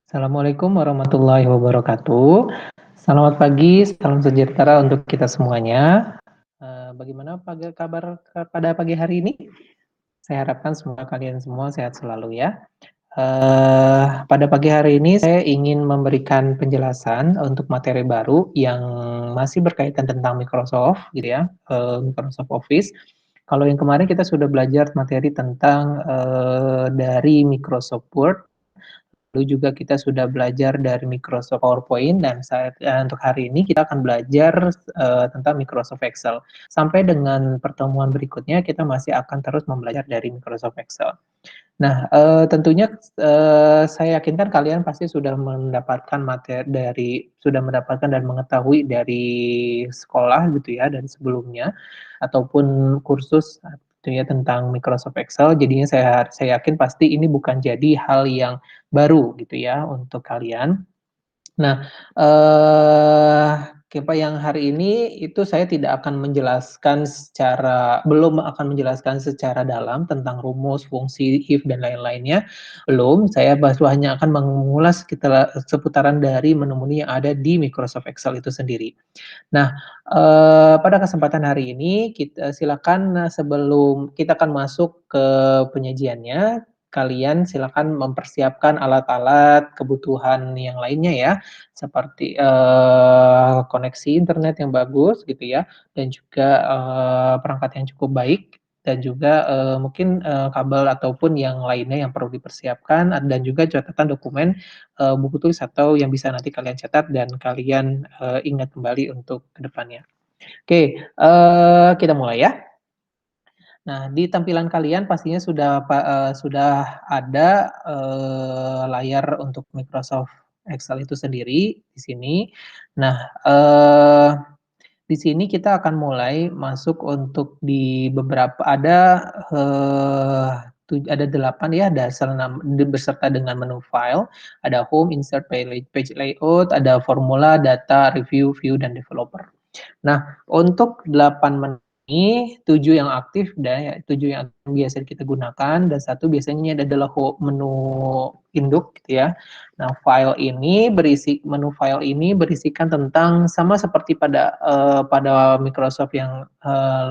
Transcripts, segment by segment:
Assalamualaikum warahmatullahi wabarakatuh. Selamat pagi, salam sejahtera untuk kita semuanya. Bagaimana kabar pada pagi hari ini? Saya harapkan semua kalian semua sehat selalu ya. Pada pagi hari ini saya ingin memberikan penjelasan untuk materi baru yang masih berkaitan tentang Microsoft, gitu ya, Microsoft Office. Kalau yang kemarin kita sudah belajar materi tentang dari Microsoft Word. Lalu juga kita sudah belajar dari Microsoft PowerPoint dan untuk hari ini kita akan belajar tentang Microsoft Excel. Sampai dengan pertemuan berikutnya kita masih akan terus membelajar dari Microsoft Excel. Nah, tentunya saya yakinkan kalian pasti sudah mendapatkan sudah mendapatkan dan mengetahui dari sekolah gitu ya, dari sebelumnya, ataupun kursus gitu ya tentang Microsoft Excel. Jadinya saya yakin pasti ini bukan jadi hal yang baru gitu ya untuk kalian. Nah, yang hari ini itu saya tidak akan belum akan menjelaskan secara dalam tentang rumus, fungsi, if, dan lain-lainnya. Belum, saya baru hanya akan mengulas seputaran dari menu-menu yang ada di Microsoft Excel itu sendiri. Nah, pada kesempatan hari ini silakan sebelum kita akan masuk ke penyajiannya, kalian silakan mempersiapkan alat-alat kebutuhan yang lainnya ya, seperti koneksi internet yang bagus gitu ya, dan juga perangkat yang cukup baik, dan juga mungkin kabel ataupun yang lainnya yang perlu dipersiapkan, dan juga catatan dokumen, buku tulis atau yang bisa nanti kalian catat dan kalian ingat kembali untuk kedepannya. Oke, kita mulai ya. Nah, di tampilan kalian pastinya sudah ada layar untuk Microsoft Excel itu sendiri di sini. Nah, di sini kita akan mulai masuk untuk di beberapa ada 8 ya dasar beserta dengan menu file, ada home, insert, page layout, ada formula, data, review, view, dan developer. Nah, untuk 8 menu ini 7 yang aktif dan 7 yang biasa kita gunakan dan 1 biasanya ini adalah menu induk gitu ya. Nah, menu file ini berisikan tentang sama seperti pada Microsoft yang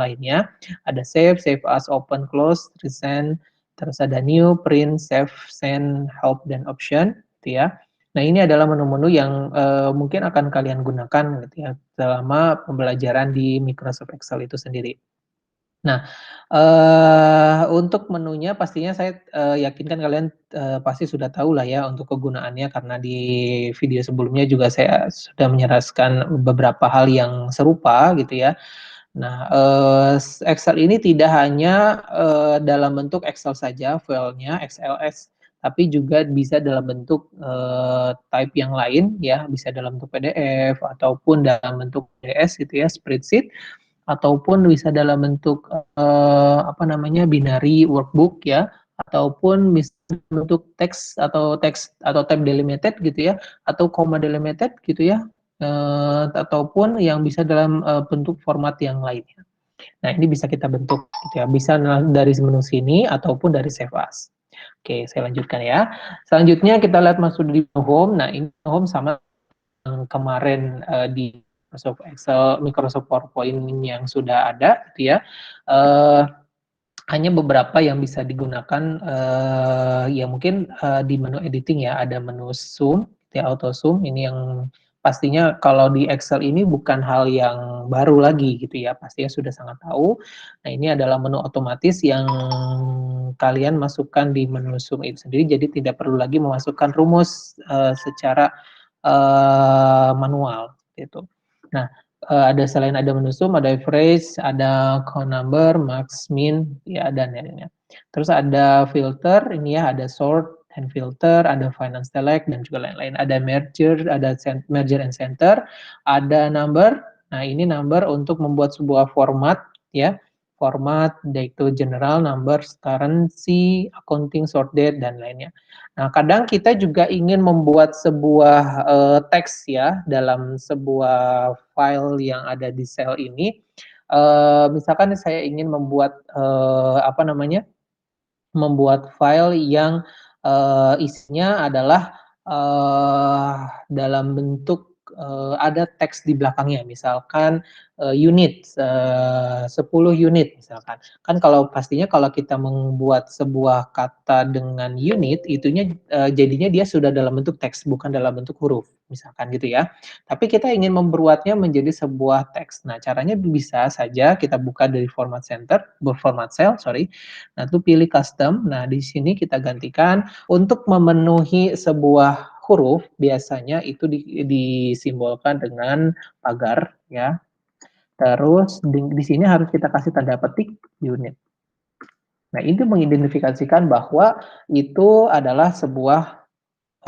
lainnya. Ada save, save as, open, close, resend, terus ada new, print, save, send, help, dan option gitu ya. Nah, ini adalah menu-menu yang mungkin akan kalian gunakan gitu ya selama pembelajaran di Microsoft Excel itu sendiri. Nah, untuk menunya pastinya saya yakinkan kalian pasti sudah tahu lah ya untuk kegunaannya karena di video sebelumnya juga saya sudah menjelaskan beberapa hal yang serupa gitu ya. Nah, Excel ini tidak hanya dalam bentuk Excel saja filenya, XLS, tapi juga bisa dalam bentuk type yang lain ya, bisa dalam bentuk PDF ataupun dalam bentuk PS gitu ya, spreadsheet, ataupun bisa dalam bentuk binary workbook ya, ataupun bisa bentuk teks atau tab delimited gitu ya, atau comma delimited gitu ya, ataupun yang bisa dalam bentuk format yang lainnya. Nah, ini bisa kita bentuk gitu ya, bisa dari menu sini ataupun dari save as. Oke, saya lanjutkan ya. Selanjutnya kita lihat masuk di home. Nah, ini home sama yang kemarin di Microsoft Excel, Microsoft PowerPoint yang sudah ada gitu ya. Hanya beberapa yang bisa digunakan ya mungkin di menu editing ya, ada menu zoom, ya auto zoom, ini yang pastinya kalau di Excel ini bukan hal yang baru lagi gitu ya, pastinya sudah sangat tahu. Nah, ini adalah menu otomatis yang kalian masukkan di menu zoom itu sendiri, jadi tidak perlu lagi memasukkan rumus secara manual gitu. Nah, selain ada menu zoom, ada average, ada count number, max, min, ya dan lainnya. Terus ada filter, ini ya ada sort and filter, ada find and select dan juga lain-lain. Ada merger and center, ada number. Nah, ini number untuk membuat sebuah format ya. Format yaitu general, numbers, currency, accounting, sort date dan lainnya. Nah, kadang kita juga ingin membuat sebuah teks ya dalam sebuah file yang ada di sel ini. Misalkan saya ingin membuat membuat file yang isinya adalah dalam bentuk ada teks di belakangnya, misalkan unit 10 unit misalkan. Kan kalau pastinya kalau kita membuat sebuah kata dengan unit, itunya jadinya dia sudah dalam bentuk teks, bukan dalam bentuk huruf, misalkan gitu ya. Tapi kita ingin membuatnya menjadi sebuah teks. Nah, caranya bisa saja kita buka dari format center, format cell, sorry. Nah, itu pilih custom. Nah, di sini kita gantikan untuk memenuhi sebuah huruf, biasanya itu disimbolkan dengan pagar ya. Terus di sini harus kita kasih tanda petik unit. Nah, itu mengidentifikasikan bahwa itu adalah sebuah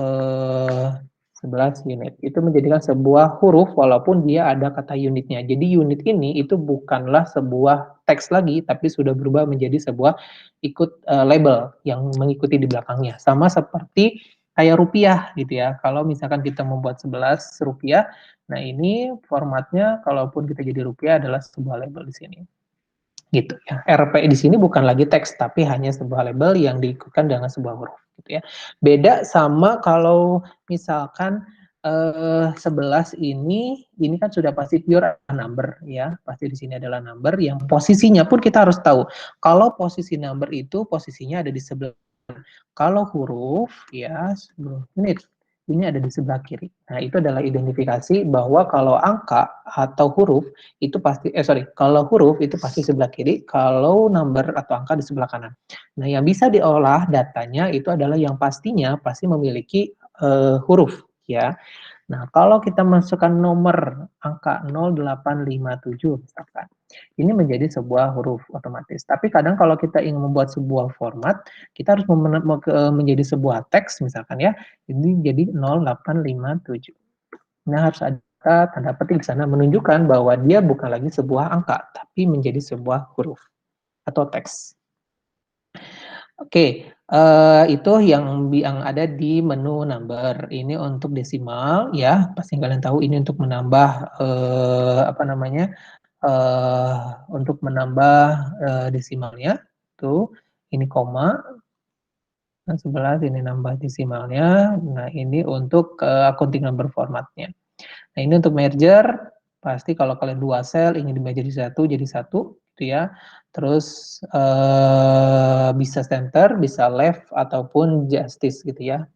11 unit. Itu menjadikan sebuah huruf walaupun dia ada kata unitnya. Jadi unit ini itu bukanlah sebuah teks lagi, tapi sudah berubah menjadi sebuah ikut label yang mengikuti di belakangnya. Sama seperti kayak rupiah gitu ya. Kalau misalkan kita membuat 11 rupiah, nah ini formatnya kalaupun kita jadi rupiah adalah sebuah label di sini. Gitu ya. RP di sini bukan lagi teks, tapi hanya sebuah label yang diikutkan dengan sebuah huruf gitu ya. Beda sama kalau misalkan 11 ini kan sudah pasti pure number ya. Pasti di sini adalah number yang posisinya pun kita harus tahu. Kalau posisi number itu posisinya ada di sebelah. Kalau huruf ya, ini ada di sebelah kiri. Nah, itu adalah identifikasi bahwa kalau angka atau huruf itu pasti kalau huruf itu pasti sebelah kiri, kalau number atau angka di sebelah kanan. Nah, yang bisa diolah datanya itu adalah yang pastinya pasti memiliki huruf ya. Nah, kalau kita masukkan nomor angka 0857 misalkan, ini menjadi sebuah huruf otomatis. Tapi kadang kalau kita ingin membuat sebuah format, kita harus menjadi sebuah teks misalkan ya, ini jadi 0857. Nah, harus ada tanda petik di sana menunjukkan bahwa dia bukan lagi sebuah angka, tapi menjadi sebuah huruf atau teks. Oke, itu yang ada di menu number. Ini untuk desimal ya, pasti kalian tahu ini untuk menambah apa namanya? Untuk menambah desimalnya. Tuh, ini koma. Nah, 11 ini nambah desimalnya. Nah, ini untuk accounting number formatnya. Nah, ini untuk merger, pasti kalau kalian dua sel ingin jadi satu gitu ya. Terus bisa center, bisa left ataupun justice gitu ya.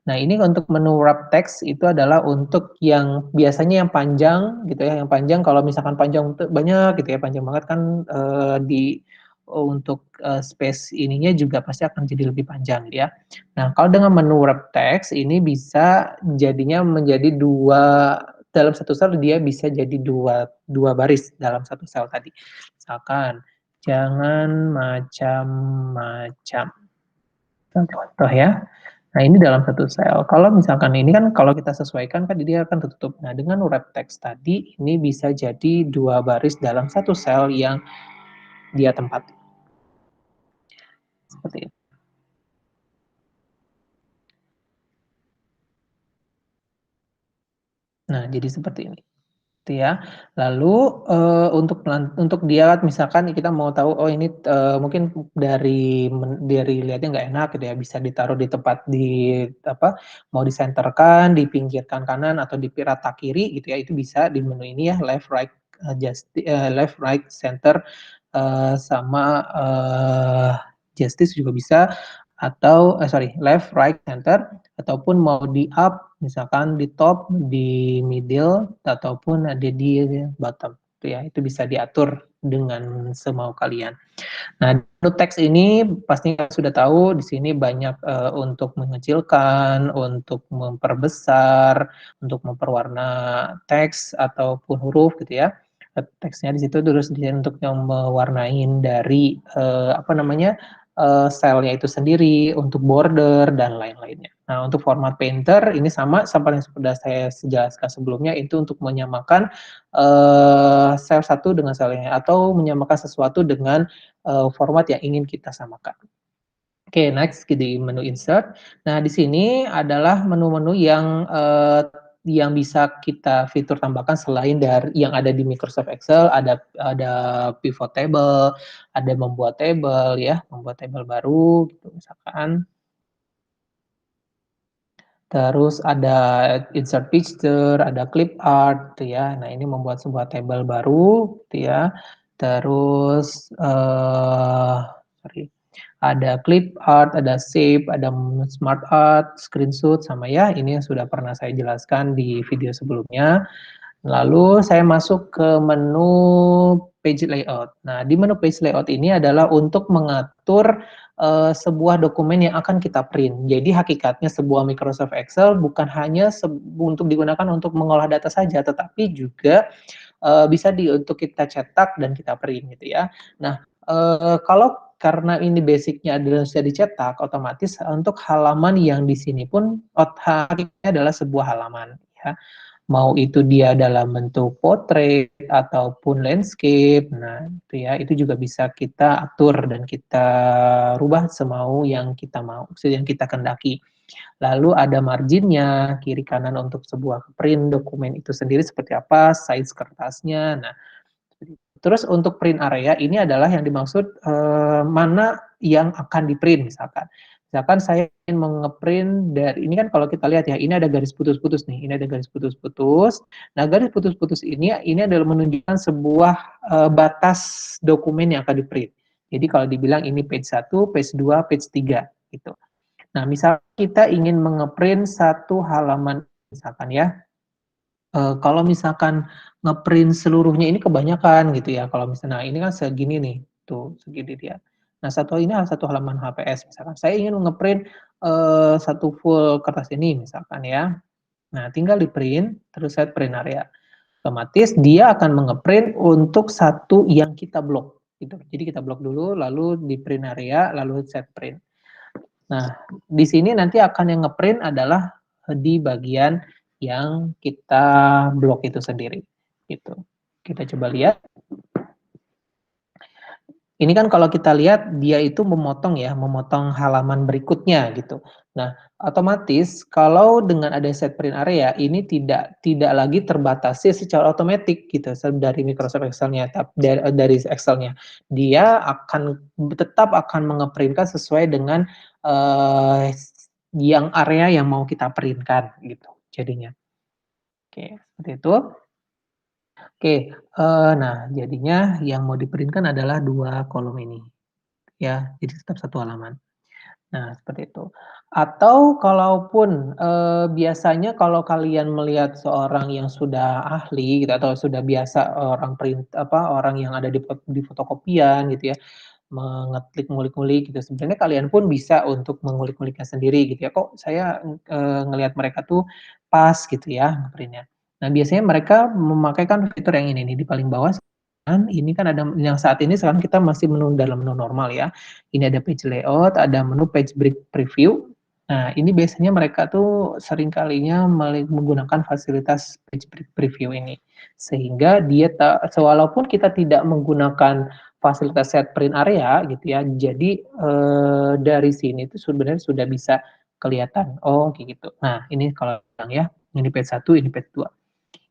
Nah, ini untuk menu wrap text itu adalah untuk yang biasanya yang panjang gitu ya, yang panjang kalau misalkan panjang banyak gitu ya, panjang banget kan untuk space ininya juga pasti akan jadi lebih panjang ya. Nah, kalau dengan menu wrap text ini bisa jadinya menjadi dalam satu sel dia bisa jadi dua baris dalam satu sel tadi. Misalkan jangan macam-macam. Contoh ya. Nah, ini dalam satu sel. Kalau misalkan ini kan kalau kita sesuaikan kan dia akan tertutup. Nah, dengan wrap text tadi ini bisa jadi dua baris dalam satu sel yang dia tempati. Seperti itu. Nah, jadi seperti ini. Gitu ya. Lalu untuk dia misalkan kita mau tahu oh ini mungkin dari lihatnya nggak enak gitu ya, bisa ditaruh di tempat apa mau disenterkan di pinggirkan kanan atau di rata kiri gitu ya, itu bisa di menu ini ya, left right left right center sama justice juga bisa, atau left right center, ataupun mau di up misalkan di top, di middle, ataupun ada di bottom itu ya, itu bisa diatur dengan semau kalian. Nah, untuk teks ini pastinya sudah tahu di sini banyak untuk mengecilkan, untuk memperbesar, untuk memperwarna teks ataupun huruf gitu ya. Teksnya di situ terus untuk yang mewarnain dari apa namanya stylenya itu sendiri, untuk border dan lain-lainnya. Nah, untuk format painter ini sama yang sudah saya jelaskan sebelumnya, itu untuk menyamakan sel satu dengan sel lainnya atau menyamakan sesuatu dengan format yang ingin kita samakan. Oke, next di menu insert. Nah, di sini adalah menu-menu yang bisa kita fitur tambahkan selain dari yang ada di Microsoft Excel, ada pivot table, ada membuat table ya, membuat table baru gitu misalkan. Terus ada insert picture, ada clip art gitu ya. Nah, ini membuat sebuah table baru gitu ya. Terus sorry, ada clip art, ada shape, ada smart art, screenshot sama ya ini yang sudah pernah saya jelaskan di video sebelumnya. Lalu saya masuk ke menu page layout. Nah, di menu page layout ini adalah untuk mengatur sebuah dokumen yang akan kita print. Jadi hakikatnya sebuah Microsoft Excel bukan hanya untuk digunakan untuk mengolah data saja, tetapi juga bisa untuk kita cetak dan kita print gitu ya. Nah, kalau karena ini basicnya adalah sudah dicetak, otomatis untuk halaman yang di sini pun hakikatnya adalah sebuah halaman ya. Mau itu dia dalam bentuk portrait ataupun landscape, nah itu ya, itu juga bisa kita atur dan kita rubah semau yang kita mau, yang kita kendaki. Lalu ada marginnya, kiri kanan untuk sebuah print dokumen itu sendiri seperti apa, size kertasnya. Nah, terus untuk print area ini adalah yang dimaksud mana yang akan di print misalkan. Misalkan saya ingin mengeprint dari ini kan kalau kita lihat ya, ini ada garis putus-putus nih, ini ada garis putus-putus. Nah, garis putus-putus ini adalah menunjukkan sebuah batas dokumen yang akan di print. Jadi kalau dibilang ini page 1, page 2, page 3 gitu. Nah, misal kita ingin mengeprint satu halaman misalkan ya, kalau misalkan ngeprint seluruhnya ini kebanyakan gitu ya, kalau misalnya, nah ini kan segini nih, tuh segini dia. Nah satu ini satu halaman HPS misalkan, saya ingin ngeprint satu full kertas ini misalkan ya. Nah tinggal di print, terus set print area. Otomatis dia akan mengeprint untuk satu yang kita blok gitu. Jadi kita blok dulu, lalu di print area, lalu set print. Nah, di sini nanti akan yang ngeprint adalah di bagian yang kita blok itu sendiri. Gitu. Kita coba lihat. Ini kan kalau kita lihat dia itu memotong ya, memotong halaman berikutnya gitu. Nah, otomatis kalau dengan ada set print area ini tidak lagi terbatasi secara otomatis gitu dari Microsoft Excel-nya, dari Excel-nya. Dia akan tetap akan mengeprintkan sesuai dengan yang area yang mau kita printkan gitu jadinya. Oke, seperti itu. Oke, nah jadinya yang mau di-print-kan adalah 2 kolom ini, ya, jadi tetap satu halaman. Nah, seperti itu. Atau kalaupun, biasanya kalau kalian melihat seorang yang sudah ahli gitu atau sudah biasa orang yang ada di fotokopian gitu ya, mengetik, ngulik-ngulik gitu, sebenarnya kalian pun bisa untuk mengulik-nguliknya sendiri gitu ya, kok saya, ngelihat mereka tuh pas gitu ya print-nya. Nah, biasanya mereka memakai kan fitur yang ini nih, di paling bawah kan ini kan ada yang saat ini sekarang kita masih dalam menu normal ya. Ini ada page layout, ada menu page break preview. Nah, ini biasanya mereka tuh sering kalinya menggunakan fasilitas page break preview ini. Sehingga dia walaupun kita tidak menggunakan fasilitas set print area gitu ya. Jadi dari sini itu sebenarnya sudah bisa kelihatan. Oh, kayak gitu. Nah, ini kalau ya, ini page 1, ini page 2.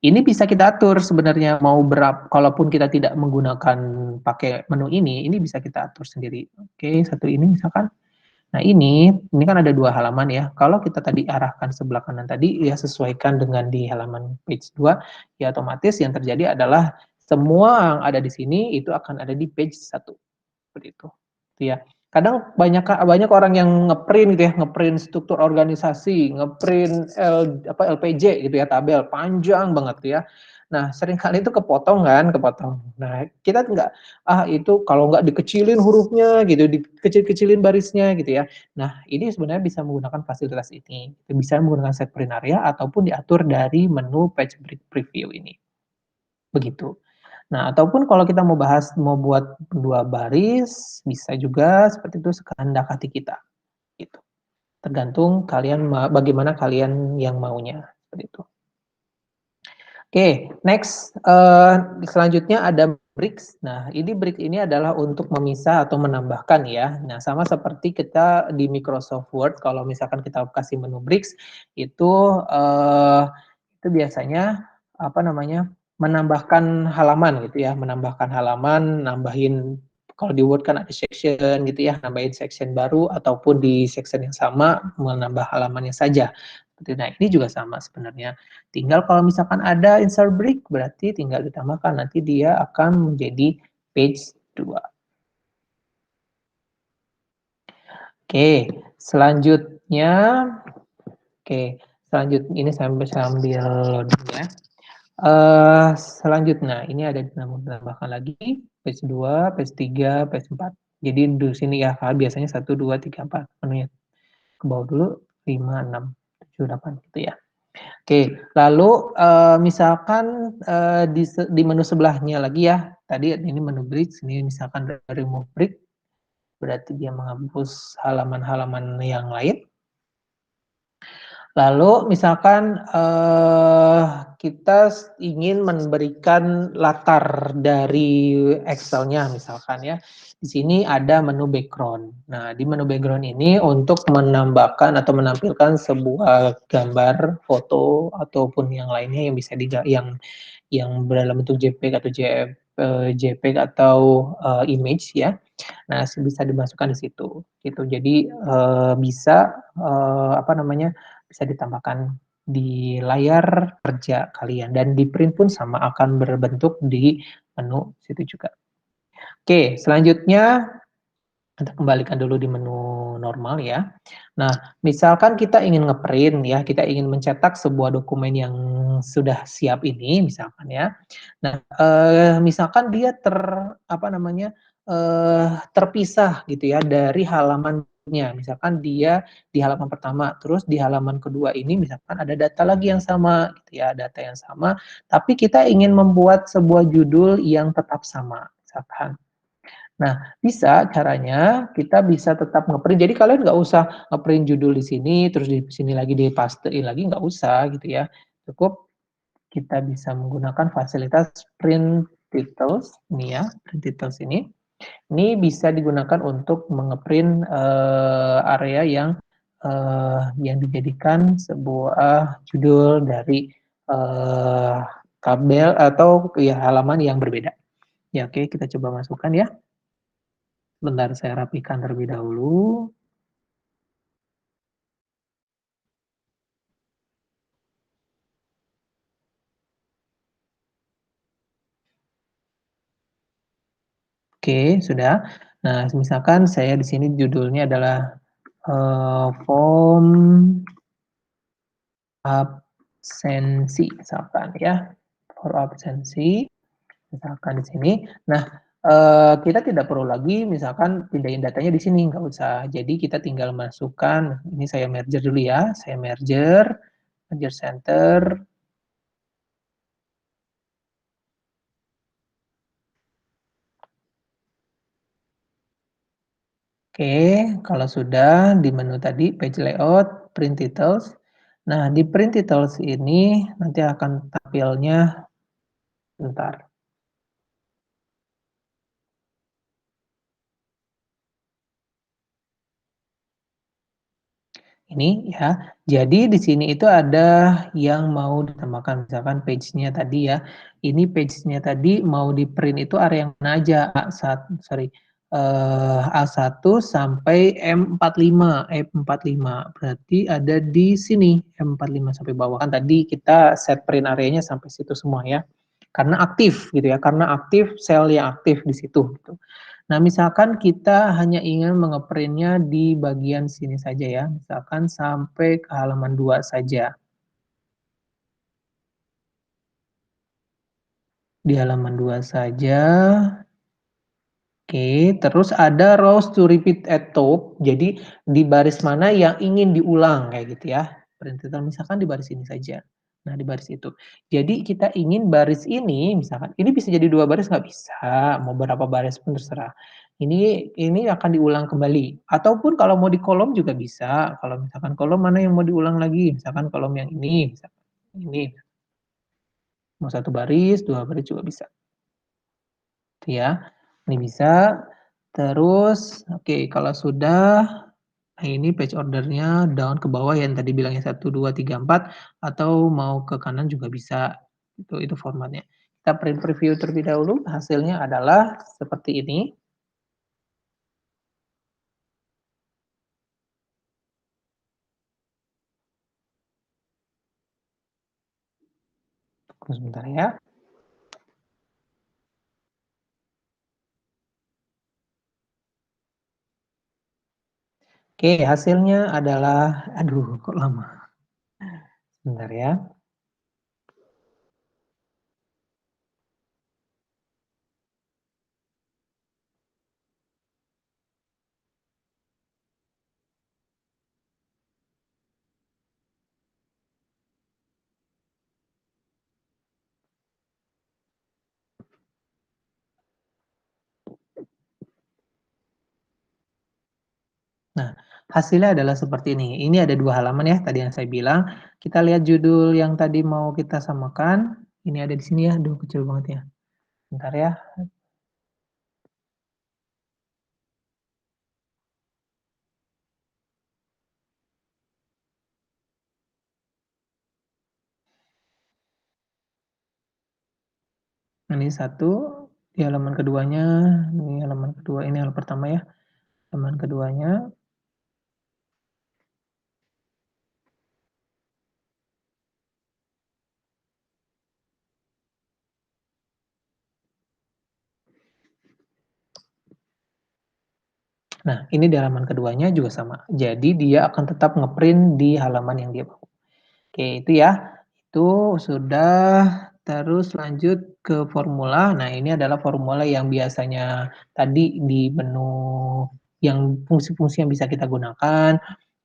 Ini bisa kita atur sebenarnya mau berapa, kalaupun kita tidak menggunakan pakai menu ini bisa kita atur sendiri. Oke, satu ini misalkan. Nah ini kan ada 2 halaman ya. Kalau kita tadi arahkan sebelah kanan tadi, ya sesuaikan dengan di halaman page 2, ya otomatis yang terjadi adalah semua yang ada di sini itu akan ada di page 1. Seperti itu. Gitu ya. Kadang banyak orang yang ngeprint gitu ya, ngeprint struktur organisasi, ngeprint LPJ gitu ya, tabel panjang banget gitu ya. Nah, seringkali itu kepotong. Nah, kita nggak, itu kalau nggak dikecilin hurufnya gitu, dikecil-kecilin barisnya gitu ya. Nah, ini sebenarnya bisa menggunakan fasilitas ini. Bisa menggunakan set print area ataupun diatur dari menu page break preview ini. Begitu. Nah, ataupun kalau kita mau buat 2 baris, bisa juga seperti itu sekehendak hati kita, gitu. Tergantung kalian bagaimana kalian yang maunya, seperti itu. Oke, next, selanjutnya ada bricks. Nah, ini brick ini adalah untuk memisah atau menambahkan ya. Nah, sama seperti kita di Microsoft Word, kalau misalkan kita kasih menu bricks, itu biasanya, apa namanya, menambahkan halaman gitu ya, menambahkan halaman, nambahin kalau di Word kan ada section gitu ya, nambahin section baru ataupun di section yang sama menambah halamannya saja. Nah, ini juga sama sebenarnya. Tinggal kalau misalkan ada insert break, berarti tinggal ditambahkan. Nanti dia akan menjadi page 2. Oke, selanjutnya, ini sambil loading ya. Selanjutnya, ini ada ditambahkan lagi page 2, page 3, page 4. Jadi di sini ya, biasanya 1, 2, 3, 4 menunya. Ke bawah dulu, 5, 6, 7, 8 gitu ya. Oke, lalu misalkan di menu sebelahnya lagi ya, tadi ini menu break, ini misalkan remove break, berarti dia menghapus halaman-halaman yang lain. Lalu misalkan kita ingin memberikan latar dari Excel-nya misalkan ya. Di sini ada menu background. Nah, di menu background ini untuk menambahkan atau menampilkan sebuah gambar, foto ataupun yang lainnya yang bisa yang berdalam bentuk JPEG atau JPEG atau image ya. Nah, bisa dimasukkan di situ gitu. Jadi bisa bisa ditambahkan di layar kerja kalian dan di print pun sama akan berbentuk di menu situ juga. Oke, selanjutnya kita kembalikan dulu di menu normal ya. Nah, misalkan kita ingin ngeprint ya, kita ingin mencetak sebuah dokumen yang sudah siap ini misalkan ya. Nah, misalkan dia terpisah gitu ya dari halamannya. Misalkan dia di halaman pertama, terus di halaman kedua ini misalkan ada data lagi yang sama gitu ya, data yang sama, tapi kita ingin membuat sebuah judul yang tetap sama misalkan. Nah, bisa caranya kita bisa tetap ngeprint. Jadi kalian nggak usah ngeprint judul di sini, terus di sini lagi dipastein lagi, nggak usah gitu ya. Cukup kita bisa menggunakan fasilitas print details ini ya, print details ini. Ini bisa digunakan untuk mengeprint area yang dijadikan sebuah judul dari tabel atau ya halaman yang berbeda. Ya, oke, kita coba masukkan ya. Bentar saya rapikan terlebih dahulu. Oke, sudah. Nah, misalkan saya di sini judulnya adalah form absensi misalkan ya. Form absensi misalkan di sini. Nah, kita tidak perlu lagi misalkan pindahin datanya di sini, nggak usah. Jadi kita tinggal masukkan, ini saya merger dulu ya. Saya merger center. Oke, kalau sudah di menu tadi page layout, print details. Nah, di print details ini nanti akan tampilnya bentar. Ini ya. Jadi di sini itu ada yang mau ditambahkan misalkan page-nya tadi ya. Ini page-nya tadi mau di-print itu area yang mana aja? A1 sampai M45. Berarti ada di sini M45 sampai bawah. Kan tadi kita set print areanya sampai situ semua ya. Karena aktif gitu ya. Karena aktif sel yang aktif di situ gitu. Nah, misalkan kita hanya ingin mengeprintnya di bagian sini saja ya, misalkan sampai ke halaman 2 saja. Di halaman 2 saja. Oke, terus ada rows to repeat at top. Jadi di baris mana yang ingin diulang kayak gitu ya. Printetan misalkan di baris ini saja. Nah, di baris itu. Jadi kita ingin baris ini misalkan ini bisa jadi 2 baris nggak bisa, mau berapa baris pun terserah. Ini akan diulang kembali ataupun kalau mau di kolom juga bisa. Kalau misalkan kolom mana yang mau diulang lagi, misalkan kolom yang ini, misalkan ini. Mau 1 baris, 2 baris juga bisa. Gitu ya. Ini bisa. Terus oke, kalau sudah, nah ini page order-nya down ke bawah yang tadi bilangnya 1, 2, 3, 4 atau mau ke kanan juga bisa. Itu formatnya. Kita print preview terlebih dahulu, hasilnya adalah seperti ini. Tunggu sebentar ya. Oke, hasilnya adalah, aduh kok lama. Sebentar ya. Nah, hasilnya adalah seperti ini. Ini ada 2 halaman ya, tadi yang saya bilang. Kita lihat judul yang tadi mau kita samakan. Ini ada di sini ya, aduh kecil banget ya. Bentar ya. Ini satu, di halaman keduanya, ini halaman kedua, ini halaman pertama ya. Halaman keduanya. Nah, ini di halaman keduanya juga sama. Jadi dia akan tetap ngeprint di halaman yang dia mau. Oke, itu ya. Itu sudah, terus lanjut ke formula. Nah, ini adalah formula yang biasanya tadi di menu yang fungsi-fungsi yang bisa kita gunakan.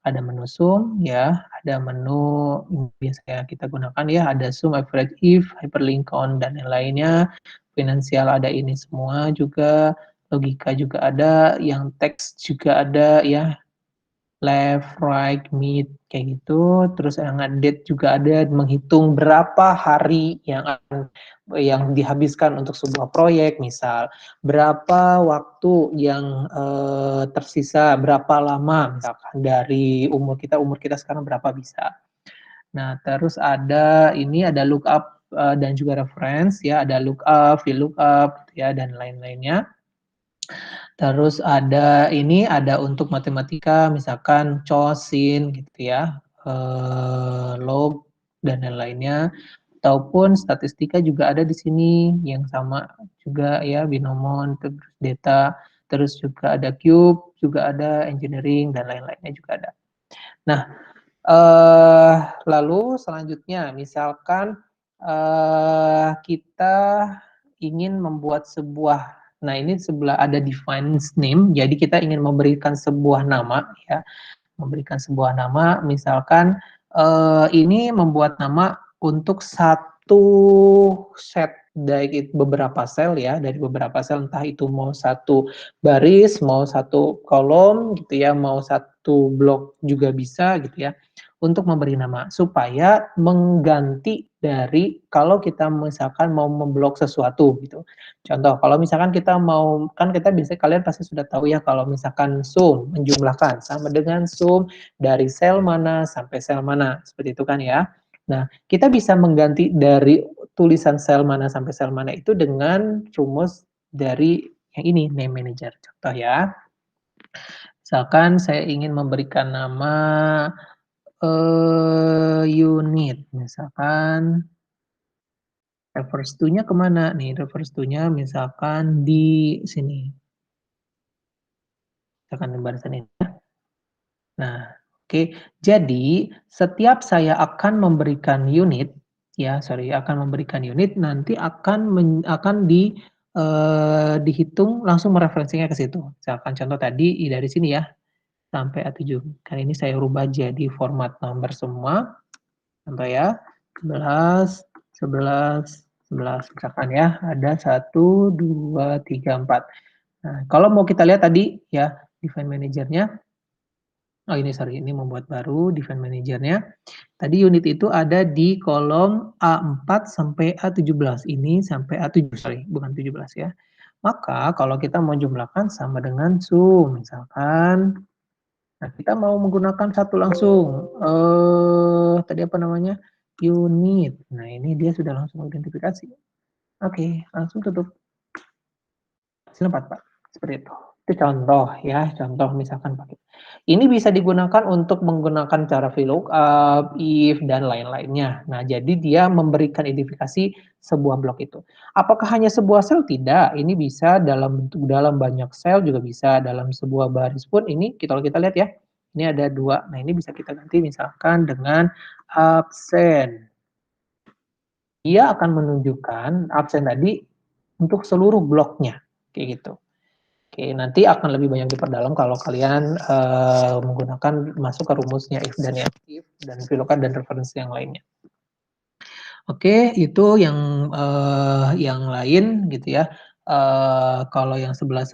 Ada menu sum ya, ada menu yang biasanya kita gunakan ya, ada sum, average if, hyperlink on dan yang lainnya. Finansial ada ini semua juga, logika juga ada, yang teks juga ada ya, left, right, mid, kayak gitu. Terus yang date juga ada, menghitung berapa hari yang dihabiskan untuk sebuah proyek, misal berapa waktu yang tersisa, berapa lama, misalkan dari umur kita sekarang berapa bisa. Nah, terus ada ini ada lookup dan juga reference ya, ada lookup, VLOOKUP ya dan lain-lainnya. Terus ada ini, ada untuk matematika, misalkan cosin gitu ya, log dan lain-lainnya. Ataupun statistika juga ada di sini yang sama juga ya, binomon, terus data, terus juga ada cube, juga ada engineering dan lain-lainnya juga ada. Nah, lalu selanjutnya misalkan kita ingin membuat sebuah, nah ini sebelah ada define name, jadi kita ingin memberikan sebuah nama ya, memberikan sebuah nama, misalkan ini membuat nama untuk satu set dari beberapa sel ya, dari beberapa sel, entah itu mau satu baris, mau satu kolom gitu ya, mau satu blok juga bisa gitu ya, untuk memberi nama supaya mengganti dari kalau kita misalkan mau memblok sesuatu gitu. Contoh, kalau misalkan kita mau, kan kita bisa, kalian pasti sudah tahu ya, kalau misalkan sum menjumlahkan sama dengan sum dari sel mana sampai sel mana, seperti itu kan ya. Nah, kita bisa mengganti dari tulisan sel mana sampai sel mana itu dengan rumus dari yang ini, name manager. Contoh ya, misalkan saya ingin memberikan nama unit, misalkan reverse to-nya kemana nih? Reverse to-nya misalkan di sini. Misalkan di barisan ini. Nah, oke. Jadi, setiap saya akan memberikan unit, ya, sorry, akan memberikan unit, nanti akan dihitung langsung mereferensinya ke situ. Misalkan contoh tadi dari sini ya, sampai A7. Kali ini saya rubah jadi format number semua. Contoh ya, 11, 11, 11. Misalkan ya, ada 1, 2, 3, 4. Nah, kalau mau kita lihat tadi ya, define manajernya, oh ini sorry, ini membuat baru define manajernya. Tadi unit itu ada di kolom A4 sampai A17. Ini sampai A7, sorry, bukan 17 ya. Maka kalau kita mau jumlahkan sama dengan sum, misalkan, nah kita mau menggunakan satu langsung, tadi apa namanya, unit. Nah ini dia sudah langsung identifikasi. Oke, langsung tutup. Hasilnya 4, Pak. Seperti itu. Itu contoh ya, contoh misalkan pakai ini bisa digunakan untuk menggunakan cara VLOOKUP, if, dan lain-lainnya. Nah, jadi dia memberikan identifikasi sebuah blok itu. Apakah hanya sebuah sel? Tidak, ini bisa dalam banyak sel juga bisa, dalam sebuah baris pun ini kalau kita lihat ya, ini ada 2. Nah, ini bisa kita ganti misalkan dengan absen. Dia akan menunjukkan absen tadi untuk seluruh bloknya, kayak gitu. Oke, nanti akan lebih banyak diperdalam kalau kalian menggunakan masuk ke rumusnya if dan if dan VLOOKUP dan referensi yang lainnya. Oke, itu yang lain gitu ya. Kalau yang sebelah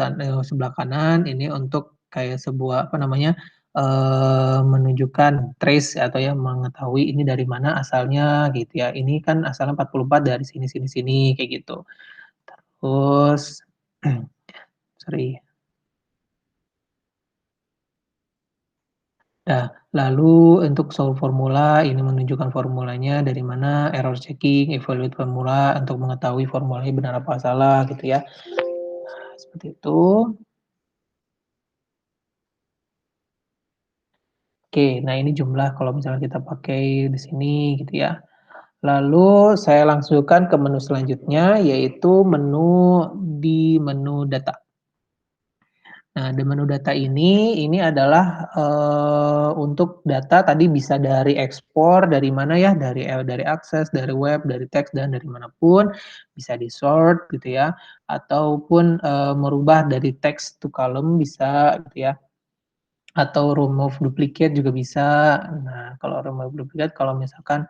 kanan ini untuk kayak sebuah apa namanya menunjukkan trace atau ya mengetahui ini dari mana asalnya gitu ya. Ini kan asalnya 44 dari sini sini sini kayak gitu. Terus sorry. Nah, lalu untuk solve formula, ini menunjukkan formulanya dari mana, error checking, evaluate formula untuk mengetahui formulanya benar apa salah gitu ya. Nah, seperti itu. Oke, nah ini jumlah kalau misalnya kita pakai di sini gitu ya. Lalu saya langsungkan ke menu selanjutnya yaitu menu data. Nah, di menu data ini adalah untuk data tadi bisa dari ekspor dari mana ya, dari akses, dari web, dari teks dan dari manapun bisa di sort gitu ya, ataupun merubah dari text to column bisa gitu ya, atau remove duplicate juga bisa. Nah, kalau remove duplicate kalau misalkan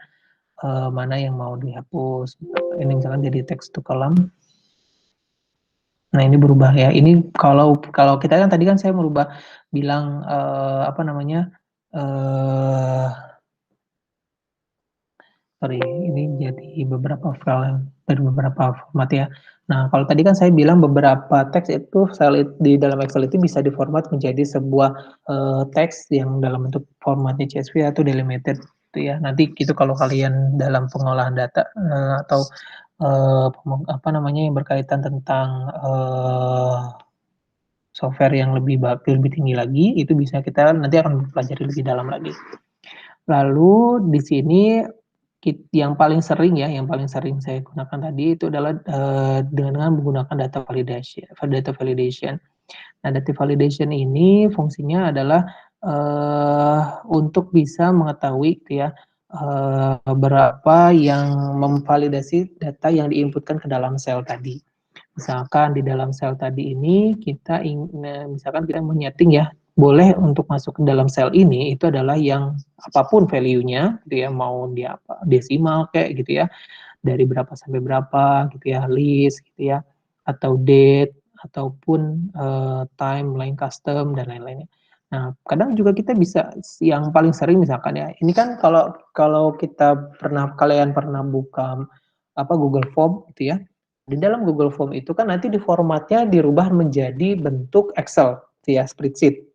mana yang mau dihapus, ini misalkan jadi text to column. Nah, ini berubah ya. Ini kalau kita kan tadi kan saya merubah bilang apa namanya? Sorry, ini jadi beberapa file dari beberapa format ya. Nah, kalau tadi kan saya bilang beberapa teks itu di dalam Excel itu bisa diformat menjadi sebuah teks yang dalam bentuk formatnya CSV atau delimited gitu ya. Nanti itu kalau kalian dalam pengolahan data atau apa namanya yang berkaitan tentang software yang lebih tinggi lagi, itu bisa kita nanti akan pelajari lebih dalam lagi. Lalu di sini yang paling sering ya, yang paling sering saya gunakan tadi itu adalah dengan menggunakan data validation. Nah, data validation ini fungsinya adalah untuk bisa mengetahui gitu ya berapa yang memvalidasi data yang diinputkan ke dalam sel tadi. Misalkan di dalam sel tadi ini kita misalkan kita menyeting ya, boleh untuk masuk ke dalam sel ini itu adalah yang apapun value-nya gitu ya, mau dia apa desimal kayak gitu ya, dari berapa sampai berapa gitu ya, list gitu ya, atau date ataupun time, line custom dan lain-lainnya. Nah, kadang juga kita bisa yang paling sering misalkan ya, ini kan kalau kalian pernah buka apa Google Form gitu ya, di dalam Google Form itu kan nanti di formatnya dirubah menjadi bentuk Excel, gitu ya, spreadsheet.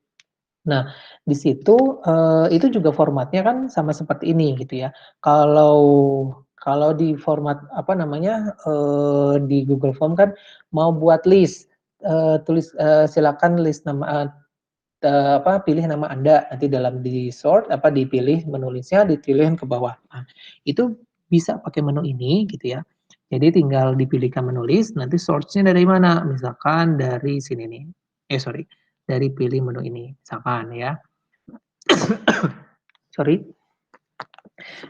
Nah, di situ itu juga formatnya kan sama seperti ini gitu ya. Kalau kalau di format apa namanya di Google Form kan mau buat list, silakan list nama apa pilih nama Anda nanti dalam di sort apa dipilih menulisnya dipilihin ke bawah. Nah, itu bisa pakai menu ini gitu ya. Jadi tinggal dipilihkan menulis, nanti source-nya dari mana? Misalkan dari sini nih. Sorry, dari pilih menu ini, misalkan ya. Sorry.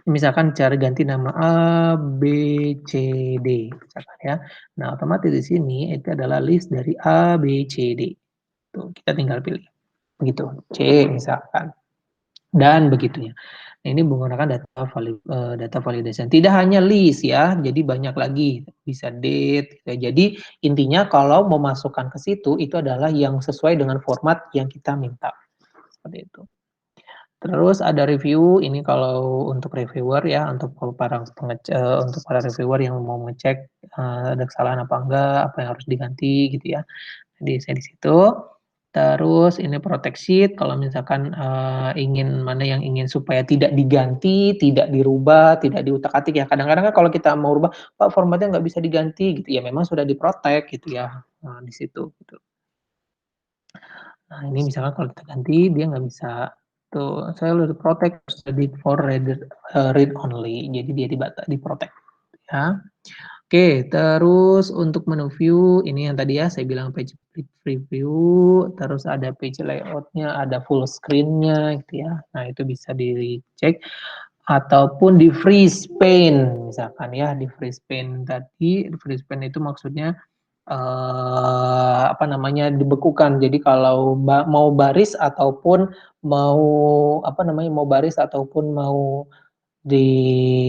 Misalkan cara ganti nama A, B, C, D, misalkan ya. Nah, otomatis di sini itu adalah list dari A, B, C, D. Tuh, kita tinggal pilih. Begitu. C misalkan. Dan begitunya. Nah, ini menggunakan data validation. Tidak hanya list ya, jadi banyak lagi. Bisa date. Gitu. Jadi intinya kalau mau masukkan ke situ, itu adalah yang sesuai dengan format yang kita minta. Seperti itu. Terus ada review, ini kalau untuk reviewer ya, untuk para reviewer yang mau ngecek ada kesalahan apa enggak, apa yang harus diganti gitu ya. Jadi saya di situ. Terus ini protect sheet kalau misalkan ingin mana yang ingin supaya tidak diganti, tidak dirubah, tidak diutak-atik ya. Kadang-kadang kan kalau kita mau rubah, Pak formatnya nggak bisa diganti gitu ya. Memang sudah diprotek gitu ya di situ. Gitu. Nah, ini misalkan kalau kita ganti, dia nggak bisa tuh, saya udah protect edit for read only, jadi dia di-protect ya. Oke, terus untuk menu view, ini yang tadi ya saya bilang page preview, terus ada page layout-nya, ada full screen-nya gitu ya. Nah, itu bisa dicek ataupun di freeze pane misalkan ya, di freeze pane tadi, di freeze pane itu maksudnya apa namanya, dibekukan. Jadi kalau mau baris ataupun mau apa namanya, mau baris ataupun mau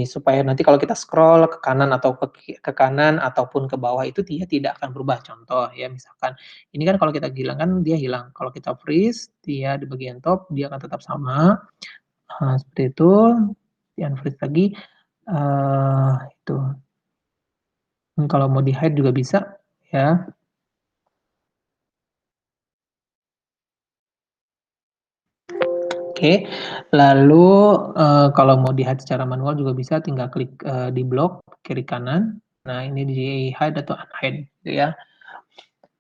supaya nanti kalau kita scroll ke kanan atau ke kanan ataupun ke bawah itu dia tidak akan berubah. Contoh ya misalkan, ini kan kalau kita hilang kan dia hilang, kalau kita freeze dia di bagian top dia akan tetap sama, seperti itu, di-unfreeze lagi, itu. Kalau mau di-hide juga bisa ya. Oke, lalu kalau mau di-hide secara manual juga bisa, tinggal klik di blok kiri kanan. Nah, ini di hide atau unhide gitu ya.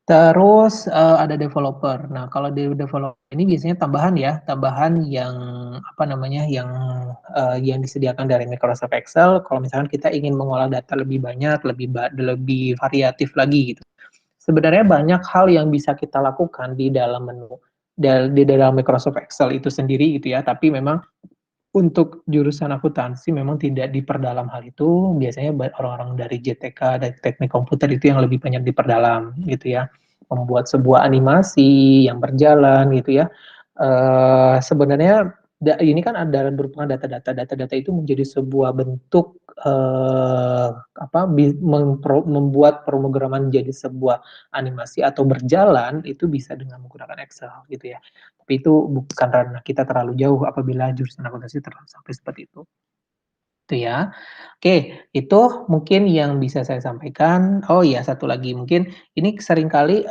Terus ada developer. Nah, kalau di developer ini biasanya tambahan ya, tambahan yang apa namanya, yang disediakan dari Microsoft Excel. Kalau misalkan kita ingin mengolah data lebih banyak, lebih variatif lagi gitu. Sebenarnya banyak hal yang bisa kita lakukan di dalam menu, di dalam Microsoft Excel itu sendiri gitu ya, tapi memang untuk jurusan akuntansi memang tidak diperdalam hal itu, biasanya orang-orang dari JTK, dari teknik komputer itu yang lebih banyak diperdalam gitu ya. Membuat sebuah animasi yang berjalan gitu ya. Sebenarnya ini kan ada berupa data-data itu menjadi sebuah bentuk apa membuat pemrograman jadi sebuah animasi atau berjalan itu bisa dengan menggunakan Excel gitu ya. Tapi itu bukan ranah kita terlalu jauh apabila jurusan akuntansi terlalu sampai seperti itu. Itu ya. Oke, itu mungkin yang bisa saya sampaikan. Oh iya, satu lagi mungkin ini seringkali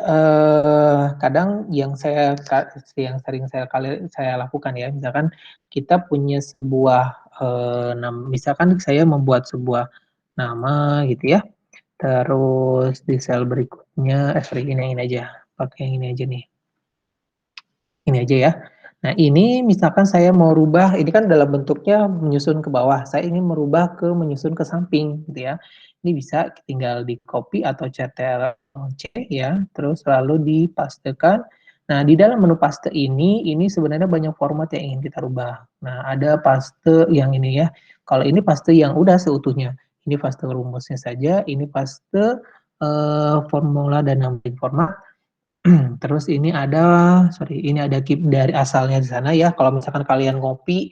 kadang yang sering saya lakukan ya, misalkan kita punya sebuah misalkan saya membuat sebuah nama gitu ya. Terus di sel berikutnya, sorry ini aja, pakai yang ini aja nih. Ini aja ya. Nah, ini misalkan saya mau rubah, ini kan dalam bentuknya menyusun ke bawah, saya ingin merubah ke menyusun ke samping gitu ya. Ini bisa tinggal di-copy atau Ctrl+C ya, terus lalu dipastekan. Nah, di dalam menu paste ini sebenarnya banyak format yang ingin kita rubah. Nah, ada paste yang ini ya, kalau ini paste yang udah seutuhnya, ini paste rumusnya saja, ini paste formula dan nambahin format. Terus ini ada keep dari asalnya di sana ya. Kalau misalkan kalian copy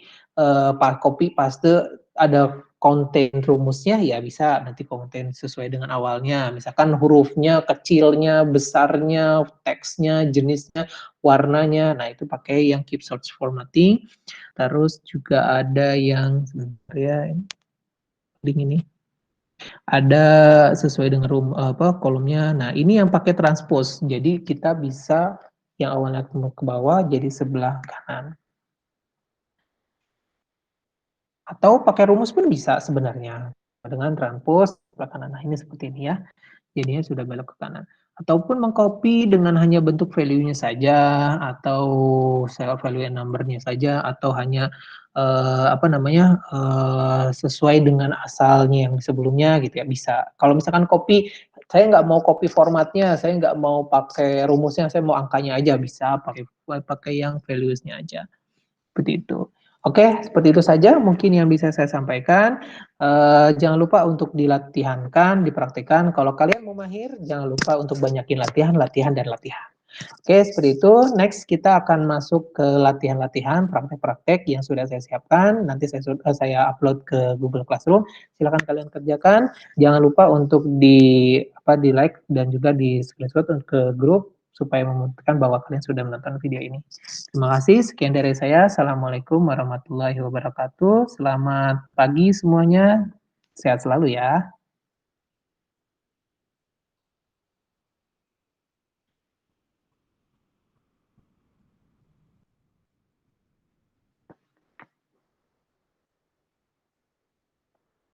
paste ada konten rumusnya ya bisa nanti konten sesuai dengan awalnya. Misalkan hurufnya, kecilnya, besarnya, teksnya, jenisnya, warnanya. Nah, itu pakai yang keep search formatting. Terus juga ada yang sebentar ya, link ini. Ada sesuai dengan kolomnya. Nah, ini yang pakai transpose. Jadi kita bisa yang awalnya ke bawah jadi sebelah kanan. Atau pakai rumus pun bisa sebenarnya. Dengan transpose sebelah kanan. Nah, ini seperti ini ya. Jadinya sudah belok ke kanan. Ataupun mengcopy dengan hanya bentuk value-nya saja, atau cell value and number-nya saja, atau hanya sesuai dengan asalnya yang sebelumnya gitu ya, bisa. Kalau misalkan copy, saya nggak mau copy formatnya, saya nggak mau pakai rumusnya, saya mau angkanya aja, bisa pakai yang values-nya aja. Seperti itu. Oke, seperti itu saja mungkin yang bisa saya sampaikan. Jangan lupa untuk dilatihankan, dipraktikkan. Kalau kalian mau mahir, jangan lupa untuk banyakin latihan, latihan, dan latihan. Oke, seperti itu. Next, kita akan masuk ke latihan-latihan, praktek-praktek yang sudah saya siapkan. Nanti saya upload ke Google Classroom. Silakan kalian kerjakan. Jangan lupa untuk di like dan juga di screenshot ke grup supaya membuktikan bahwa kalian sudah menonton video ini. Terima kasih. Sekian dari saya. Assalamualaikum warahmatullahi wabarakatuh. Selamat pagi semuanya. Sehat selalu ya.